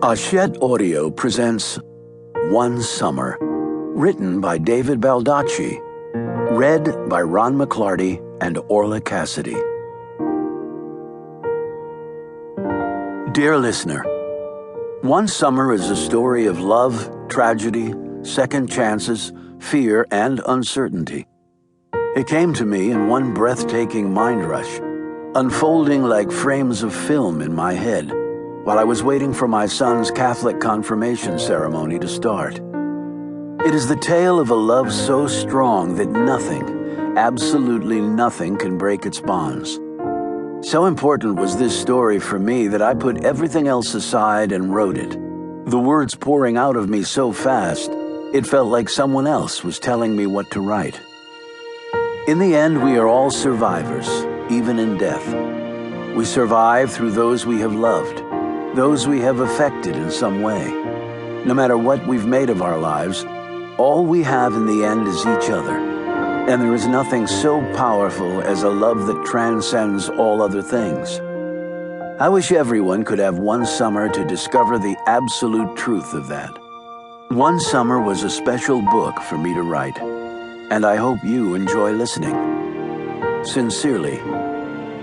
Hachette Audio presents One Summer, written by David Baldacci, read by Ron McClarty and Orla Cassidy. Dear listener, One Summer is a story of love, tragedy, second chances, fear, and uncertainty. It came to me in one breathtaking mind rush, unfolding like frames of film in my head, while I was waiting for my son's Catholic confirmation ceremony to start. It is the tale of a love so strong that nothing, absolutely nothing, can break its bonds. So important was this story for me that I put everything else aside and wrote it. The words pouring out of me so fast, it felt like someone else was telling me what to write. In the end, we are all survivors, even in death. We survive through those we have loved, those we have affected in some way. No matter what we've made of our lives, all we have in the end is each other. And there is nothing so powerful as a love that transcends all other things. I wish everyone could have one summer to discover the absolute truth of that. One Summer was a special book for me to write, and I hope you enjoy listening. Sincerely,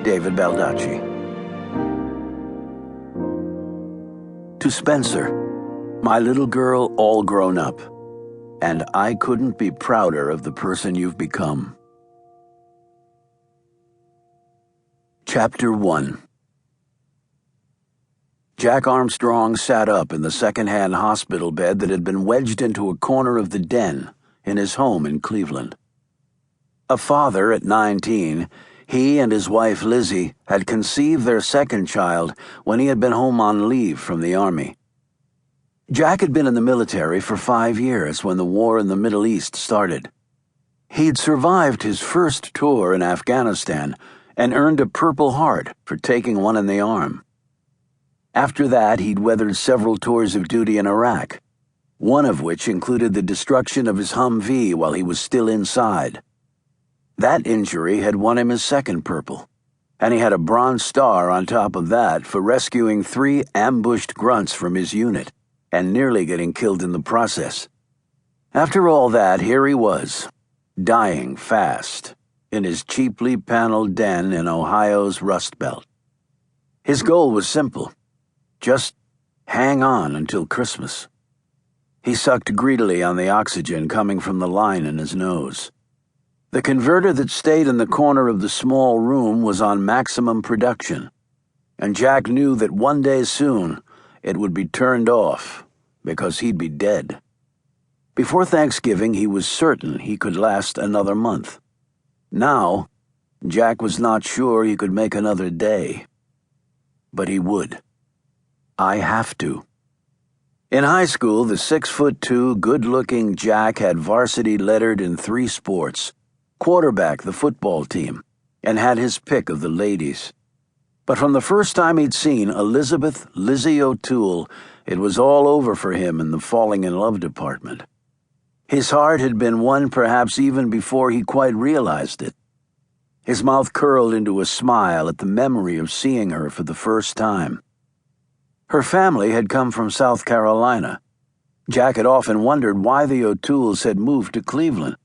David Baldacci. To Spencer, my little girl all grown up, and I couldn't be prouder of the person you've become. Chapter 1. Jack Armstrong sat up in the second-hand hospital bed that had been wedged into a corner of the den in his home in Cleveland. A father at 19, he and his wife Lizzie had conceived their second child when he had been home on leave from the Army. Jack had been in the military for 5 years when the war in the Middle East started. He'd survived his first tour in Afghanistan and earned a Purple Heart for taking one in the arm. After that, he'd weathered several tours of duty in Iraq, one of which included the destruction of his Humvee while he was still inside. That injury had won him his second Purple, and he had a Bronze Star on top of that for rescuing 3 ambushed grunts from his unit and nearly getting killed in the process. After all that, here he was, dying fast, in his cheaply paneled den in Ohio's Rust Belt. His goal was simple: just hang on until Christmas. He sucked greedily on the oxygen coming from the line in his nose. The converter that stayed in the corner of the small room was on maximum production, and Jack knew that one day soon it would be turned off because he'd be dead. Before Thanksgiving, he was certain he could last another month. Now, Jack was not sure he could make another day. But he would. I have to. In high school, the 6'2", good-looking Jack had varsity lettered in 3 sports, quarterback the football team, and had his pick of the ladies. But from the first time he'd seen Elizabeth Lizzie O'Toole, it was all over for him in the falling in love department. His heart had been won perhaps even before he quite realized it. His mouth curled into a smile at the memory of seeing her for the first time. Her family had come from South Carolina. Jack had often wondered why the O'Tooles had moved to Cleveland,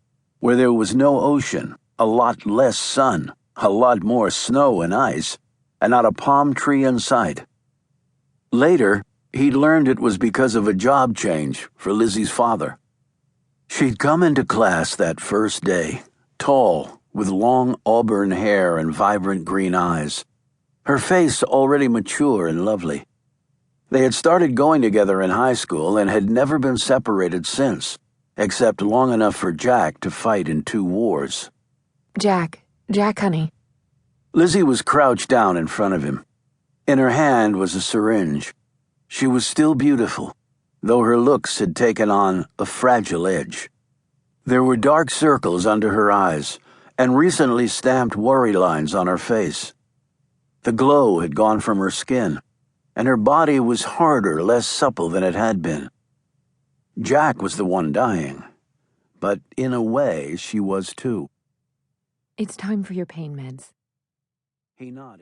where there was no ocean, a lot less sun, a lot more snow and ice, and not a palm tree in sight. Later, he'd learned it was because of a job change for Lizzie's father. She'd come into class that first day, tall, with long auburn hair and vibrant green eyes, her face already mature and lovely. They had started going together in high school and had never been separated since, except long enough for Jack to fight in 2 wars. Jack, honey. Lizzie was crouched down in front of him. In her hand was a syringe. She was still beautiful, though her looks had taken on a fragile edge. There were dark circles under her eyes and recently stamped worry lines on her face. The glow had gone from her skin, and her body was harder, less supple than it had been. Jack was the one dying, but in a way she was too. It's time for your pain meds. He nodded.